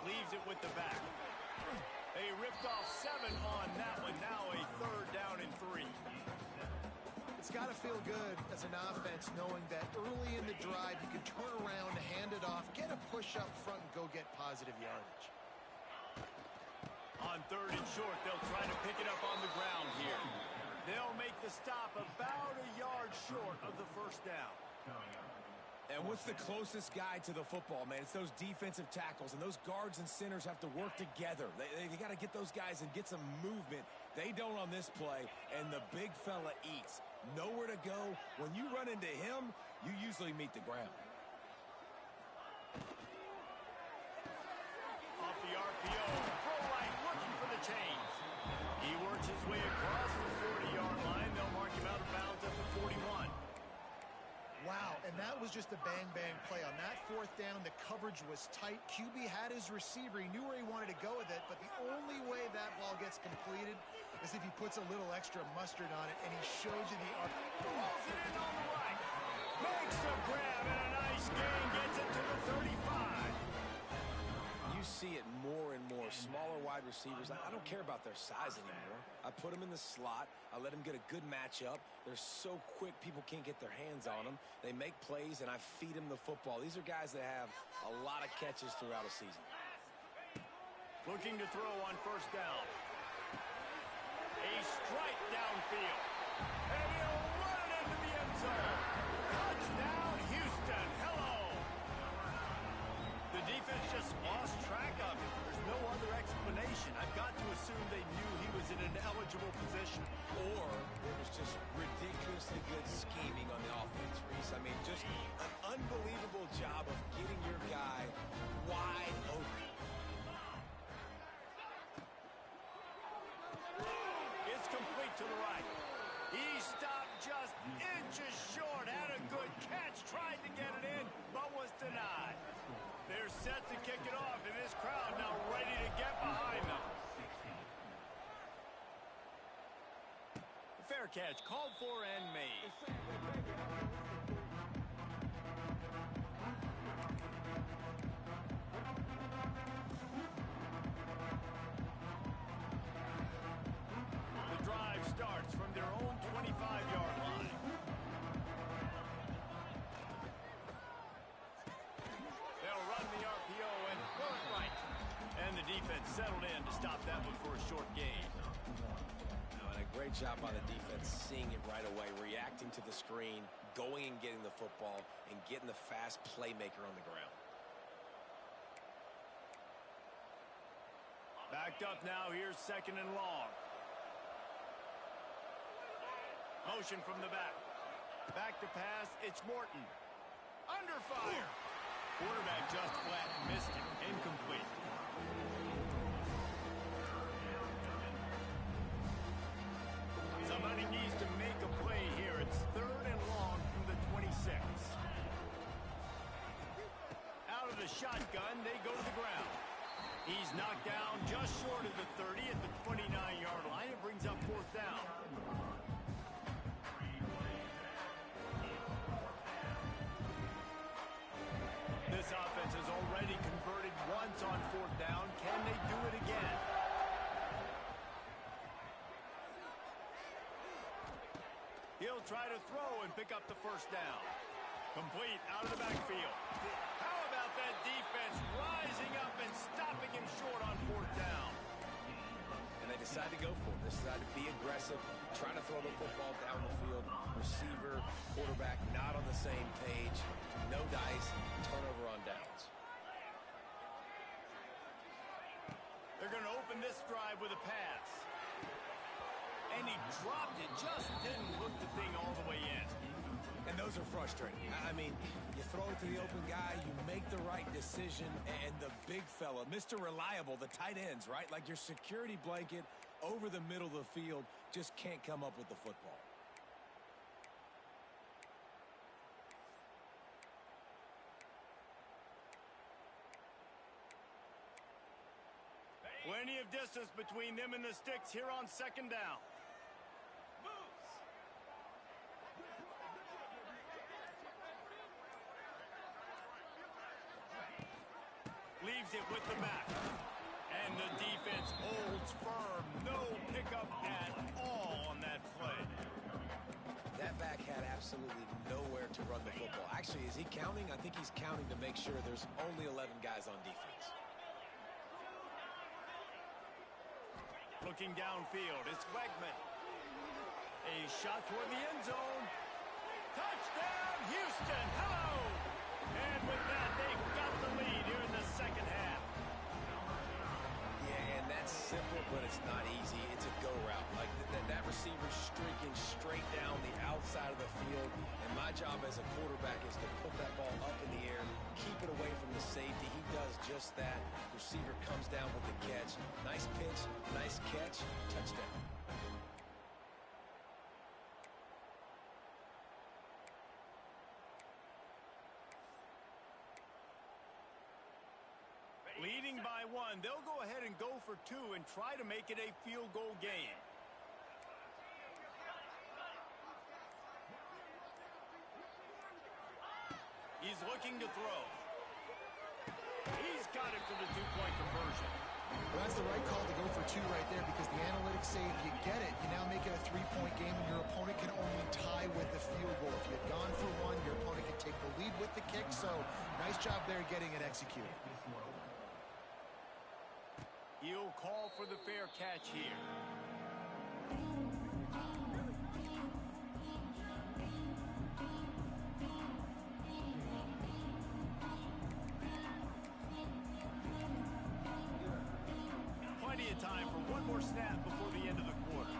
Leaves it with the back. They ripped off 7 on that one. Now a 3rd down and 3. It's got to feel good as an offense knowing that early in the drive you can turn around, hand it off, get a push up front, and go get positive yardage. On 3rd and short, they'll try to pick it up on the ground here. They'll make the stop about a yard short of the first down. And what's the closest guy to the football, man? It's those defensive tackles, and those guards and centers have to work together. They got to get those guys and get some movement. They don't on this play, and the big fella eats. Nowhere to go. When you run into him, you usually meet the ground. Off the RPO, throw right, looking for the chains. He works his way across the 40-yard line. They'll mark him out of bounds at the 41. Wow, and that was just a bang-bang play. On that 4th down, the coverage was tight. QB had his receiver. He knew where he wanted to go with it, but the only way that ball gets completed is if he puts a little extra mustard on it, and he shows you the arc. Rolls it in on the right. Makes a grab, and a nice gain. Gets it to the 35. You see it more and more. Smaller wide receivers. I don't care about their size anymore. I put them in the slot. I let them get a good matchup. They're so quick, people can't get their hands on them. They make plays, and I feed them the football. These are guys that have a lot of catches throughout a season. Looking to throw on 1st down. A strike downfield. And he'll run it into the end zone. Touchdown, Houston. Hello. The defense just lost track of it. There's no other explanation. I've got to assume they knew he was in an eligible position. Or it was just ridiculously good scheming on the offense, Reese. I mean, just an unbelievable job of getting your guy wide open. It's complete to the right. He stopped just inches short. Had a good catch. Tried to get it in, but was denied. They're set to kick it off, and this crowd now ready to get behind them. Fair catch, called for and made. The drive starts from their own 25-yard line. gets settled in to stop that one for a short gain. And a great job by the defense seeing it right away, reacting to the screen, going and getting the football, and getting the fast playmaker on the ground. Backed up now. Here's 2nd and long. Motion from the back. Back to pass. It's Morton. Under fire. Quarterback just flat missed it. Incomplete. Somebody needs to make a play here. It's 3rd and long from the 26. Out of the shotgun, they go to the ground. He's knocked down just short of the 30 at the 29-yard line. It brings up 4th down. This offense has already converted once on 4th down. Can they do it again? He'll try to throw and pick up the 1st down. Complete out of the backfield. How about that defense rising up and stopping him short on 4th down? And they decide to go for it. They decide to be aggressive, trying to throw the football down the field. Receiver, quarterback not on the same page. No dice, turnover on downs. They're going to open this drive with a pass. And he dropped it, just didn't hook the thing all the way in. And those are frustrating. I mean, you throw it to the open guy, you make the right decision, and the big fella, Mr. Reliable, the tight ends, right? Like your security blanket over the middle of the field, just can't come up with the football. Plenty of distance between them and the sticks here on 2nd down. Leaves it with the back. And the defense holds firm. No pickup at all on that play. That back had absolutely nowhere to run the football. Actually, is he counting? I think he's counting to make sure there's only 11 guys on defense. Looking downfield, it's Wegman. A shot toward the end zone. Touchdown, Houston. Hello! And with that, they've got the lead here in the 2nd half. Yeah, and that's simple, but it's not easy. It's a go route. Like that receiver's streaking straight down the outside of the field, and my job as a quarterback is to put that ball up in the air, keep it away from the safety. He does just that. Receiver comes down with the catch. Nice pitch, nice catch, touchdown. Leading by 1, they'll go ahead and go for 2 and try to make it a field goal game. He's looking to throw. He's got it for the 2-point conversion. Well, that's the right call to go for 2 right there, because the analytics say if you get it, you now make it a 3-point game, and your opponent can only tie with the field goal. If you had gone for 1, your opponent could take the lead with the kick. So nice job there getting it executed. He'll call for the fair catch here. Plenty of time for one more snap before the end of the quarter.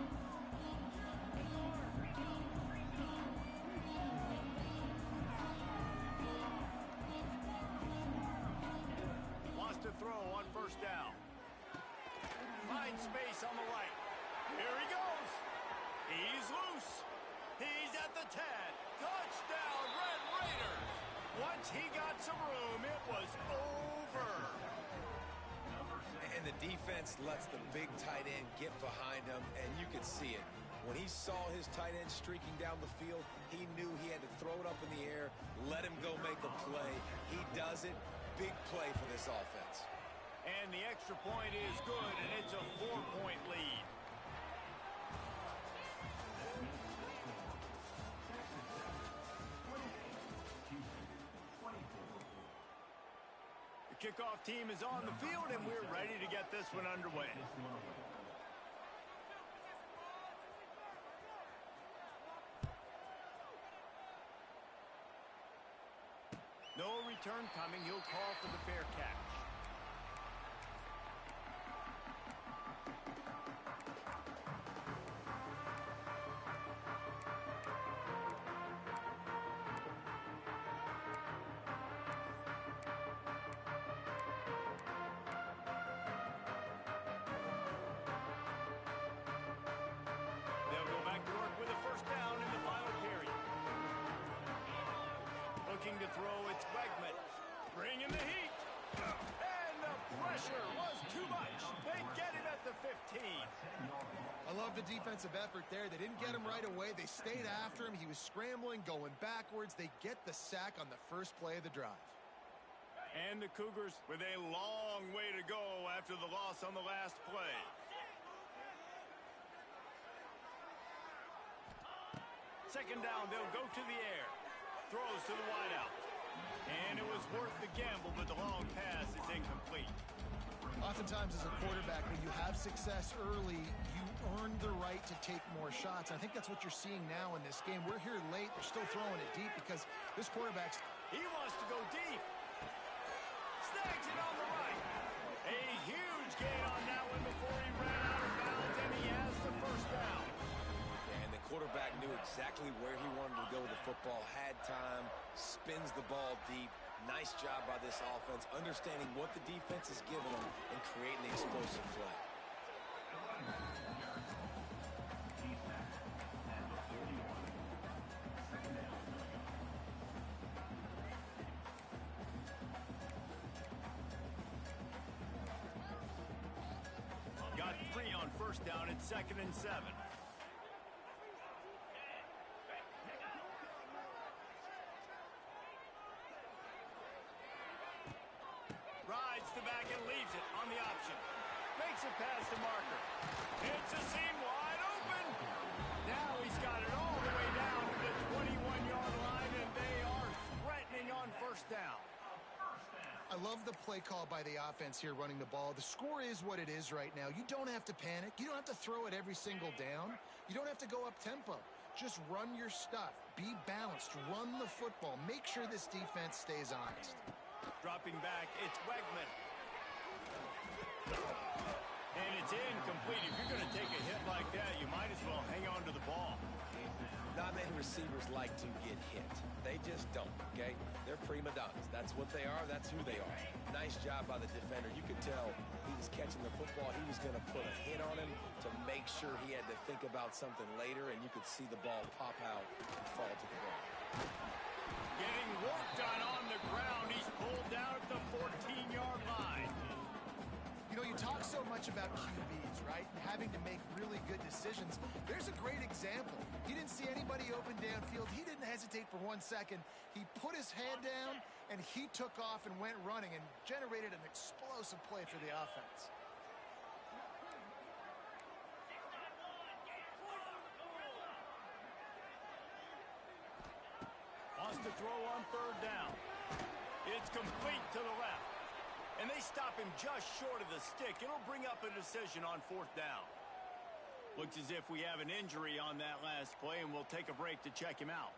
Wants to throw on 1st down. Finds space on the right. Here he goes. He's loose. He's at the 10. Touchdown, Red Raiders. Once he got some room, it was over. And the defense lets the big tight end get behind him, and you could see it. When he saw his tight end streaking down the field, he knew he had to throw it up in the air, let him go make a play. He does it. Big play for this offense. And the extra point is good, and it's a 4-point lead. The kickoff team is on the field, and we're ready to get this one underway. No return coming. He'll call for the fair catch. They'll go back to work with a first down in the final period. Looking to throw, it's Wegman. Bringing the heat. And the pressure was too much. They get him at the 15. I love the defensive effort there. They didn't get him right away. They stayed after him. He was scrambling, going backwards. They get the sack on the first play of the drive. And the Cougars with a long way to go after the loss on the last play. Second down, they'll go to the air. Throws to the wideout. And it was worth the gamble, but the long pass is incomplete. Oftentimes as a quarterback, when you have success early, you earn the right to take more shots. I think that's what you're seeing now in this game. We're here late. They're still throwing it deep because this quarterback's... He wants to go deep. Snags it on the right. A huge gain on that one before he ran out of bounds, and he has the first down. And the quarterback knew exactly where he wanted to go with the football, had time, spins the ball deep. Nice job by this offense, understanding what the defense is giving them and creating the explosive play. Got 3 on first down at 2nd and 7. Rides the back and leaves it on the option. Makes it past the marker. It's a seam wide open. Now he's got it all the way down to the 21-yard line, and they are threatening on first down. I love the play call by the offense here running the ball. The score is what it is right now. You don't have to panic. You don't have to throw it every single down. You don't have to go up tempo. Just run your stuff. Be balanced. Run the football. Make sure this defense stays honest. Dropping back, it's Wegman. And it's incomplete. If you're going to take a hit like that, you might as well hang on to the ball. Not many receivers like to get hit. They just don't, okay? They're prima donnas. That's what they are. That's who they are. Nice job by the defender. You could tell he was catching the football. He was going to put a hit on him to make sure he had to think about something later, and you could see the ball pop out and fall to the ground. Getting work done on the ground. He's pulled down at the 14-yard line. You know, you talk so much about QBs, right? Having to make really good decisions. There's a great example. He didn't see anybody open downfield. He didn't hesitate for 1 second. He put his head down, and he took off and went running and generated an explosive play for the offense. Wants to throw on third down. It's complete to the left. And they stop him just short of the stick. It'll bring up a decision on fourth down. Looks as if we have an injury on that last play, and we'll take a break to check him out.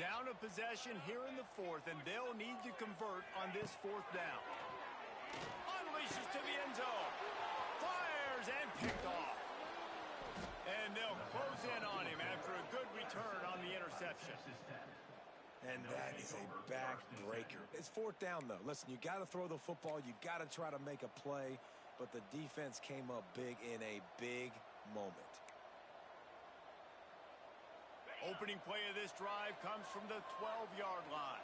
Down a possession here in the fourth, and they'll need to convert on this fourth down. Unleashes to the end zone. Fires and picked off. And they'll close in on him after a good return on the interception. And that is a backbreaker. It's fourth down, though. Listen, you got to throw the football. You got to try to make a play. But the defense came up big in a big moment. Opening play of this drive comes from the 12-yard line.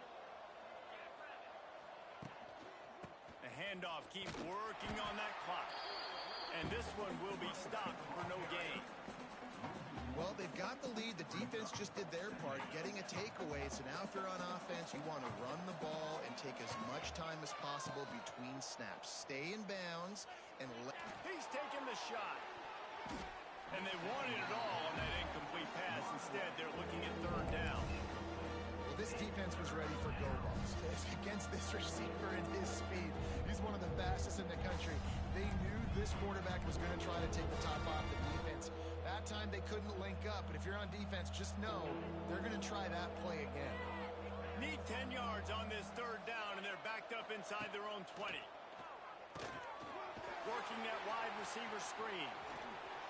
The handoff keeps working on that clock. And this one will be stopped for no gain. Well, they've got the lead. The defense just did their part, getting a takeaway. So now if you're on offense, you want to run the ball and take as much time as possible between snaps. Stay in bounds and He's taking the shot. And they wanted it all on that incomplete pass. Instead, they're looking at third down. Well, this defense was ready for go balls. Against this receiver and his speed, he's one of the fastest in the country. They knew this quarterback was going to try to take the top off the defense. That time they couldn't link up, but if you're on defense, just know they're going to try that play again. Need 10 yards on this third down, and they're backed up inside their own 20. Working that wide receiver screen.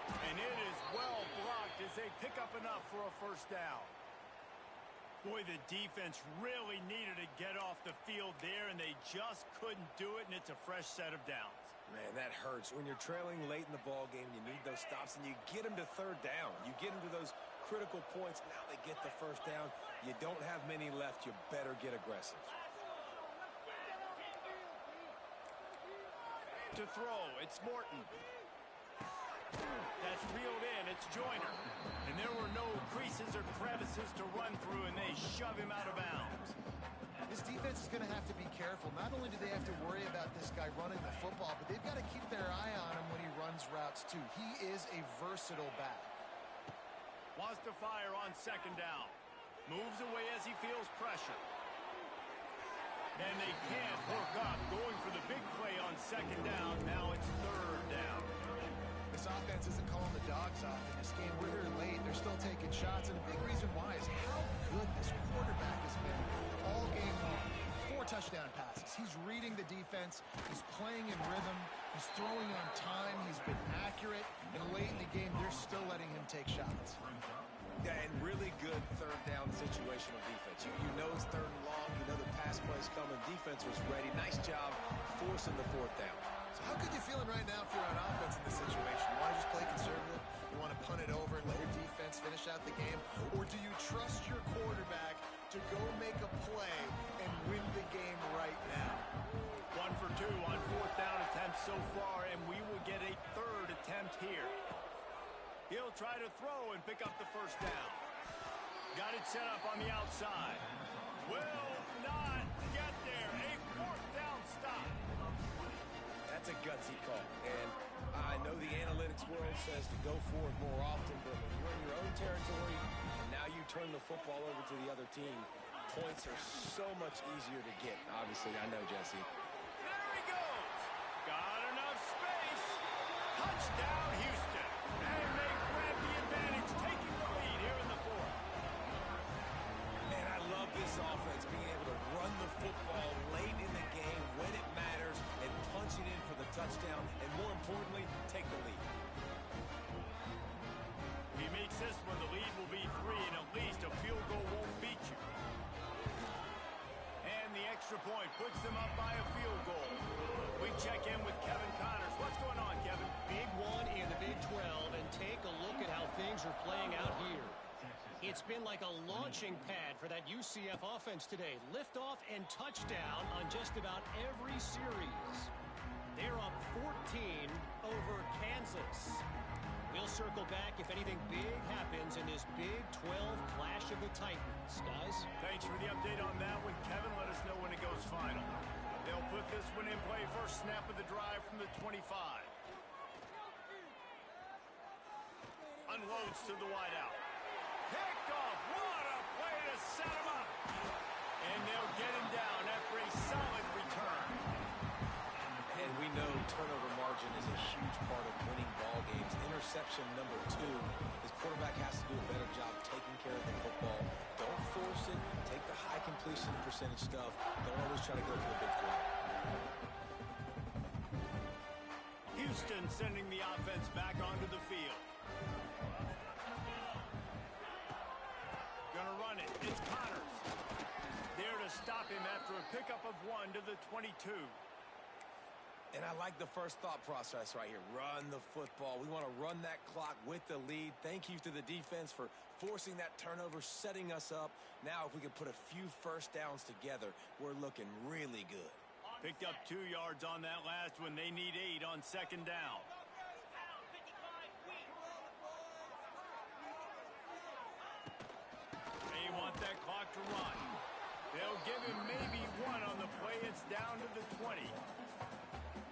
And it is well blocked as they pick up enough for a first down. Boy, the defense really needed to get off the field there, and they just couldn't do it, and it's a fresh set of downs. Man, that hurts. When you're trailing late in the ball game, you need those stops, and you get them to third down. You get them to those critical points. Now they get the first down. You don't have many left. You better get aggressive. To throw, it's Morton. That's reeled in. It's Joyner. And there were no creases or crevices to run through, and they shove him out of bounds. This defense is going to have to be careful. Not only do they have to worry about this guy running the football, but they've got to keep their eye on him when he runs routes, too. He is a versatile back. Wants to fire on second down. Moves away as he feels pressure. And they can't hook up. Going for the big play on second down. Now it's third down. This offense isn't calling the dogs off in this game. We're here late. They're still taking shots. And a big reason why is how good this quarterback has been all game long. 4 touchdown passes. He's reading the defense. He's playing in rhythm. He's throwing on time. He's been accurate. And late in the game, they're still letting him take shots. Yeah, and really good third down situational defense. You know it's third and long. You know the pass play's coming. Defense was ready. Nice job forcing the fourth down. So how good you feeling right now if you're on offense in this situation? You want to just play conservative? You want to punt it over and let your defense finish out the game? Or do you trust your quarterback to go make a play and win the game right now? 1 for 2 on fourth down attempts so far, and we will get a third attempt here. He'll try to throw and pick up the first down. Got it set up on the outside. Will not get there. A fourth down stop. That's a gutsy call. And I know the analytics world says to go for it more often, but when you're in your own territory and now you turn the football over to the other team, points are so much easier to get. Obviously, I know, Jesse. There he goes. Got enough space. Touchdown, Houston. And they grab the advantage, taking the lead here in the fourth. Man, I love this offense, being able to run the football late in the game when it matters and punch it in for the touchdown, and more importantly, take the lead. He makes this one, the lead will be 3, and at least a field goal won't beat you. And the extra point puts them up by a field goal. We check in with Kevin Connors. What's going on, Kevin? Big one in the Big 12, and take a look at how things are playing out here. It's been like a launching pad for that UCF offense today. Liftoff and touchdown on just about every series. They're up 14 over Kansas. We'll circle back if anything big happens in this Big 12 clash of the Titans. Guys? Thanks for the update on that one, Kevin. Let us know when it goes final. They'll put this one in play. First snap of the drive from the 25. Unloads to the wideout. Picked off. What a play to set him up. And they'll get him down after a solid return. And we know turnover margin is a huge part of winning ball games. Interception number 2. His quarterback has to do a better job taking care of the football. Don't force it. Take the high completion percentage stuff. Don't always try to go for the big play. Houston sending the offense back onto the field. Gonna run it. It's Connors. There to stop him after a pickup of 1 to the 22. And I like the first thought process right here. Run the football. We want to run that clock with the lead. Thank you to the defense for forcing that turnover, setting us up. Now, if we can put a few first downs together, we're looking really good. Picked up 2 yards on that last one. They need 8 on second down. to run. They'll give him maybe one on the play. It's down to the 20.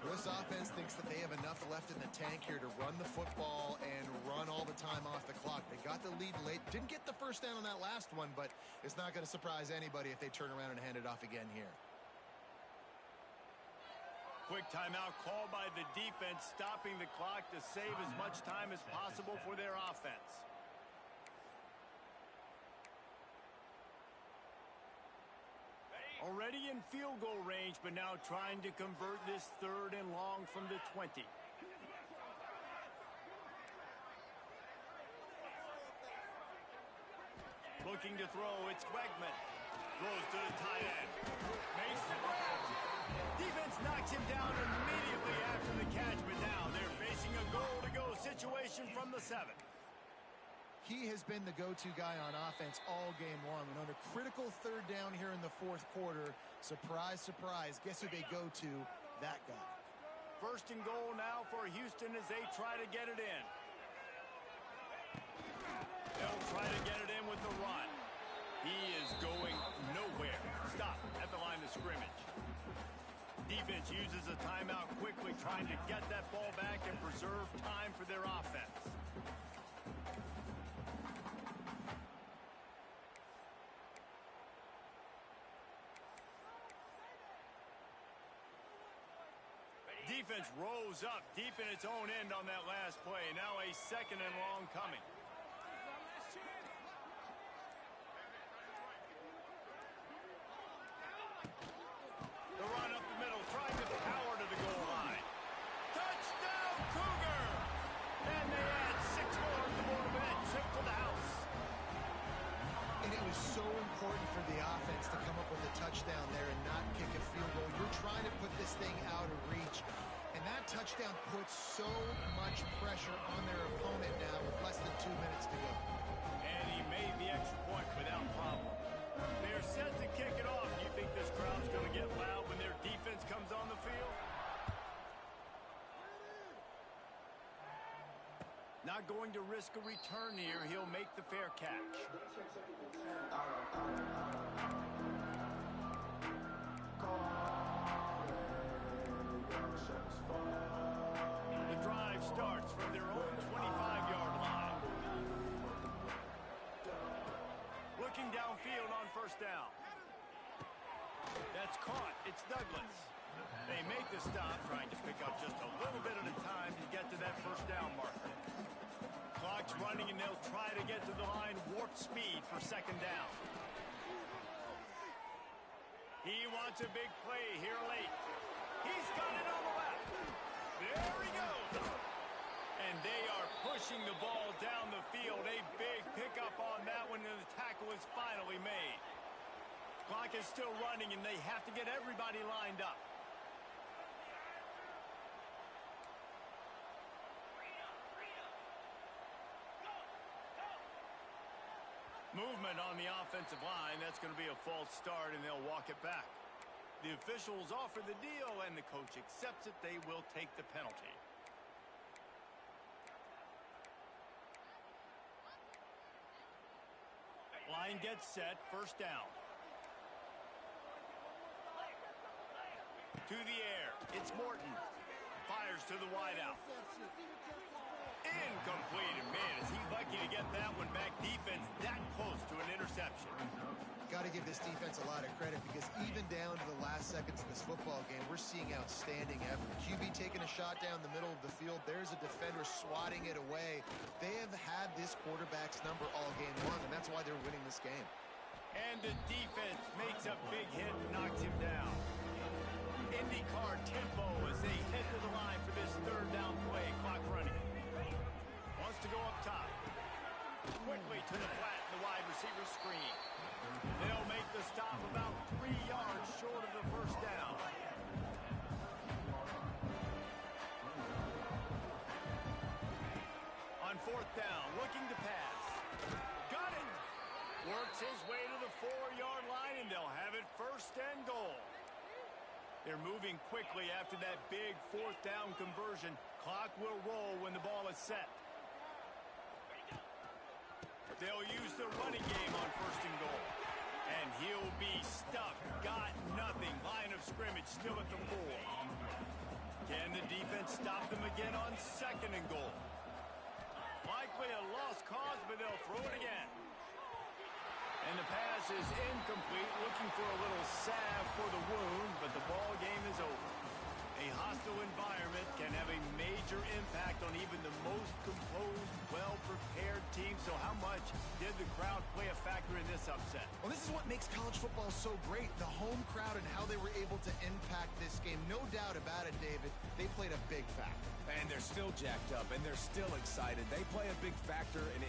This offense thinks that they have enough left in the tank here to run the football and run all the time off the clock. They got the lead late. Didn't get the first down on that last one, but it's not going to surprise anybody if they turn around and hand it off again here. Quick timeout called by the defense, stopping the clock to save as much time as possible for their offense. Already in field goal range, but now trying to convert this 3rd and long from the 20. Looking to throw, it's Wegman. Throws to the tight end. Makes the grab. Defense knocks him down immediately after the catch, but now they're facing a goal-to-go situation from the 7. He has been the go-to guy on offense all game long. And on a critical 3rd down here in the 4th quarter, surprise, surprise, guess who they go to? That guy. 1st and goal now for Houston as they try to get it in. They'll try to get it in with the run. He is going nowhere. Stop at the line of scrimmage. Defense uses a timeout quickly, trying to get that ball back and preserve time for their offense. Defense rose up deep in its own end on that last play. Now a 2nd and long coming. The run up the middle, trying to power to the goal line. Touchdown, Cougar! And they add 6 more to the board of that trip to the house. And it was so important for the offense to come up with a touchdown there and not kick a field goal. You're trying to put this thing out of reach. And that touchdown puts so much pressure on their opponent now with less than 2 minutes to go. And he made the extra point without problem. They're set to kick it off. You think this crowd's going to get loud when their defense comes on the field? Not going to risk a return here. He'll make the fair catch. The drive starts from their own 25-yard line. Looking downfield on 1st down. That's caught. It's Douglas. They make the stop, trying to pick up just a little bit at a time to get to that 1st down marker. Clock's running, and they'll try to get to the line warp speed for 2nd down. He wants a big play here late. He's got it on the left. There he goes. And they are pushing the ball down the field. A big pickup on that one, and the tackle is finally made. Clock is still running, and they have to get everybody lined up. Movement on the offensive line. That's going to be a false start, and they'll walk it back. The officials offer the deal, and the coach accepts it. They will take the penalty. Line gets set. 1st down. To the air. It's Morton. Fires to the wideout. Incomplete. And man, is he lucky to get that one back. Defense that close to an interception. Got to give this defense a lot of credit because even down to the last seconds of this football game, we're seeing outstanding effort. QB taking a shot down the middle of the field. There's a defender swatting it away. They have had this quarterback's number all game long, and that's why they're winning this game. And the defense makes a big hit and knocks him down. IndyCar tempo as they head to the line for this 3rd down play. Clock running. Wants to go up top. Quickly to the flat, the wide receiver screen. They'll make the stop about 3 yards short of the 1st down. On 4th down, looking to pass. Got it! Works his way to the 4-yard line, and they'll have it 1st and goal. They're moving quickly after that big 4th down conversion. Clock will roll when the ball is set. They'll use the running game on 1st and goal. And he'll be stuck. Got nothing. Line of scrimmage still at the 4. Can the defense stop them again on 2nd and goal? Likely a lost cause, but they'll throw it again. And the pass is incomplete, looking for a little salve for the wound, but the ball game is over. A hostile environment can have a major impact on even the most composed, well-prepared team. So how much did the crowd play a factor in this upset? Well, this is what makes college football so great, the home crowd and how they were able to impact this game. No doubt about it, David. They played a big factor. And they're still jacked up, and they're still excited. They play a big factor in it.